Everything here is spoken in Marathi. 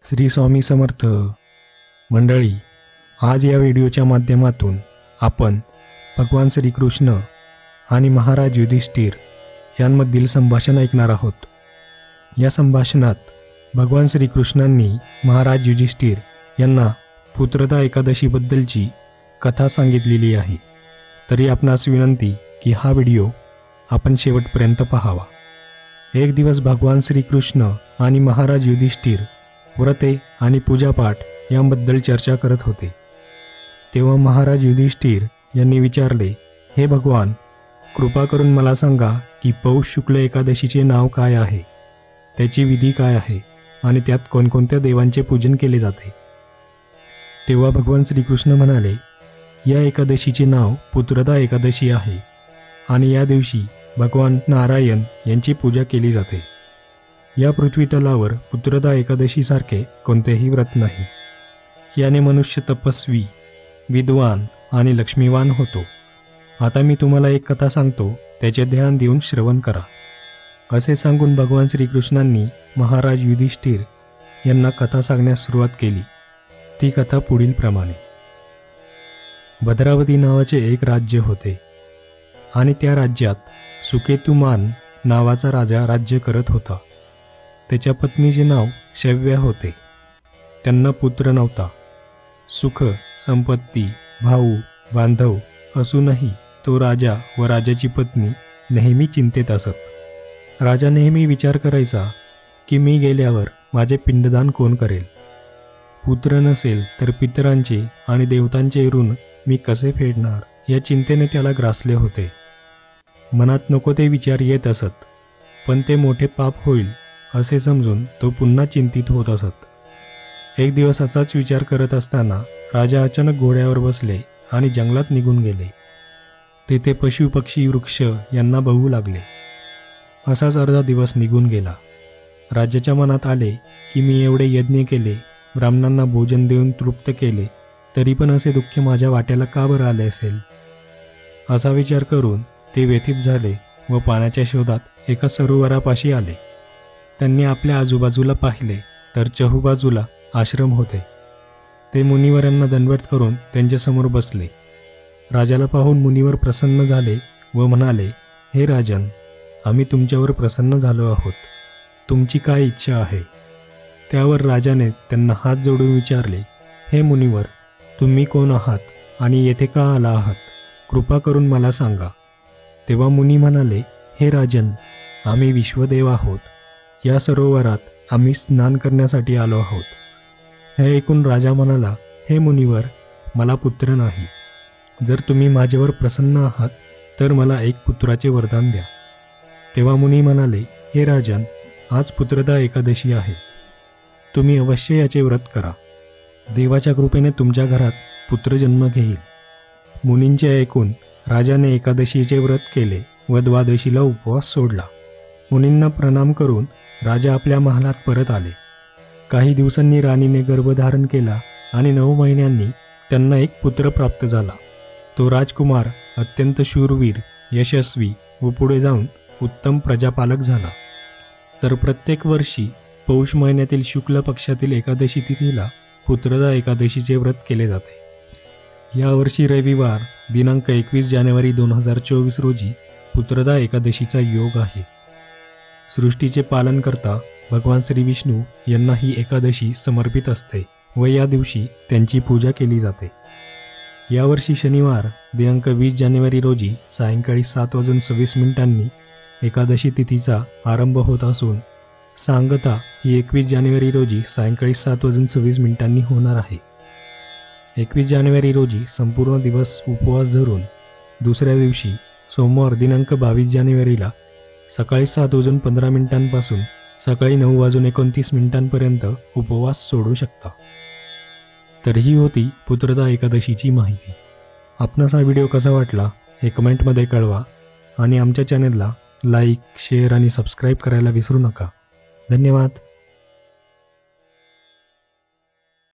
श्री स्वामी समर्थ मंडळी, आज या व्हिडिओच्या माध्यमातून आपण भगवान श्रीकृष्ण आणि महाराज युधिष्ठिर यांमधील संभाषण ऐकणार आहोत। या संभाषणात भगवान श्रीकृष्णांनी महाराज युधिष्ठिर यांना पुत्रदा एकादशीबद्दलची कथा सांगितलेली आहे। तरी आपणास विनंती की हा व्हिडिओ आपण शेवटपर्यंत पाहावा। एक दिवस भगवान श्रीकृष्ण आणि महाराज युधिष्ठिर व्रते आणि पूजापाठ यांबद्दल चर्चा करत होते। तेव्हा महाराज युधिष्ठिर यांनी विचारले, हे भगवान, कृपा करून मला सांगा की पौष शुक्ल एकादशीचे नाव काय आहे, त्याची विधी काय आहे आणि त्यात कोणकोणत्या देवांचे पूजन केले जाते। तेव्हा भगवान श्रीकृष्ण म्हणाले, या एकादशीचे नाव पुत्रदा एकादशी आहे आणि या दिवशी भगवान नारायण यांची पूजा केली जाते। या पृथ्वीतलावर पुत्रदा एकादशीसारखे कोणतेही व्रत नाही। याने मनुष्य तपस्वी, विद्वान आणि लक्ष्मीवान होतो। आता मी तुम्हाला एक कथा सांगतो, त्याचे ध्यान देऊन श्रवण करा। असे सांगून भगवान श्रीकृष्णांनी महाराज युधिष्ठिर यांना कथा सांगण्यास सुरुवात केली। ती कथा पुढील प्रमाणे। भद्रावती नावाचे एक राज्य होते आणि त्या राज्यात सुकेतुमान नावाचा राजा राज्य करत होता। त्याच्या पत्नीचे नाव शव्या होते। त्यांना पुत्र नव्हता। सुख, संपत्ती, भाऊ, बांधव असूनही तो राजा व राजाची पत्नी नेहमी चिंतेत असत। राजा नेहमी विचार करायचा की मी गेल्यावर माझे पिंडदान कोण करेल। पुत्र नसेल तर पितरांचे आणि देवतांचे ऋण मी कसे फेडणार, या चिंतेने त्याला ग्रासले होते। मनात नको ते विचार येत असत, पण ते मोठे पाप होईल असे समजून तो पुन्हा चिंतित होत असत। एक दिवस असाच विचार करत असताना राजा अचानक घोड्यावर बसले आणि जंगलात निघून गेले। तेथे पशु पक्षी वृक्ष यांना बघू लागले। असाच अर्धा दिवस निघून गेला। राजाच्या मनात आले की मी एवढे यज्ञ केले, ब्राह्मणांना भोजन देऊन तृप्त केले, तरी पण असे दुःख माझ्या वाट्याला का बरं आले असेल। असा विचार करून ते व्यथित झाले व पाण्याच्या शोधात एका सरोवरापाशी आले। त्यांनी आपल्या आजूबाजूला पाहिले तर चहूबाजूला आश्रम होते। ते मुनिवरांना दंडवत करून त्यांच्यासमोर बसले। राजाला पाहून मुनिवर प्रसन्न झाले व म्हणाले, हे राजन, आम्ही तुमच्यावर प्रसन्न झालो आहोत। तुमची काय इच्छा आहे। त्यावर राजाने त्यांना हात जोडून विचारले, हे मुनिवर, तुम्ही कोण आहात आणि येथे का आला आहात, कृपा करून मला सांगा। तेव्हा मुनी म्हणाले, हे राजन, आम्ही विश्वदेव आहोत। या सरोवरात आम्ही स्नान करण्यासाठी आलो आहोत। हे ऐकून राजा म्हणाला, हे मुनिवर, मला पुत्र नाही। जर तुम्ही माझ्यावर प्रसन्न आहात तर मला एक पुत्राचे वरदान द्या। तेव्हा मुनी म्हणाले, हे राजन, आज पुत्रदा एकादशी आहे। तुम्ही अवश्य याचे व्रत करा। देवाच्या कृपेने तुमच्या घरात पुत्र जन्म घेईल। मुनींचे ऐकून राजाने एकादशीचे व्रत केले व द्वादशीला उपवास सोडला। मुनींना प्रणाम करून राजा आपल्या महालात परत आले। काही दिवसांनी राणीने गर्भधारण केला आणि 9 महिन्यांनी त्यांना एक पुत्र प्राप्त झाला। तो राजकुमार अत्यंत शूरवीर, यशस्वी व पुढे जाऊन उत्तम प्रजापालक झाला। तर प्रत्येक वर्षी पौष महिन्यातील शुक्ल पक्षातील एकादशी तिथीला पुत्रदा एकादशीचे व्रत केले जाते। यावर्षी रविवार दिनांक 21 जानेवारी 2024 रोजी पुत्रदा एकादशीचा योग आहे। सृष्टीचे पालन करता भगवान श्री विष्णू यांना ही एकादशी समर्पित असते व या दिवशी त्यांची पूजा केली जाते। यावर्षी शनिवार दिनांक 20 जानेवारी रोजी सायंकाळी 7:26 एकादशी तिथीचा आरंभ होत असून सांगता ही 21 जानेवारी रोजी सायंकाळी 7:26 होणार आहे। 21 जानेवारी रोजी संपूर्ण दिवस उपवास धरून दुसऱ्या दिवशी सोमवार दिनांक 22 जानेवारीला सकाळी 7:15 पासून सकाळी 9:29 उपवास सोडू शकता। तर ही होती पुत्रदा एकादशीची माहिती। आपणास हा व्हिडिओ कसा वाटला हे कमेंटमध्ये कळवा आणि आमच्या चॅनलला लाईक, शेअर आणि सबस्क्राईब करायला विसरू नका। धन्यवाद।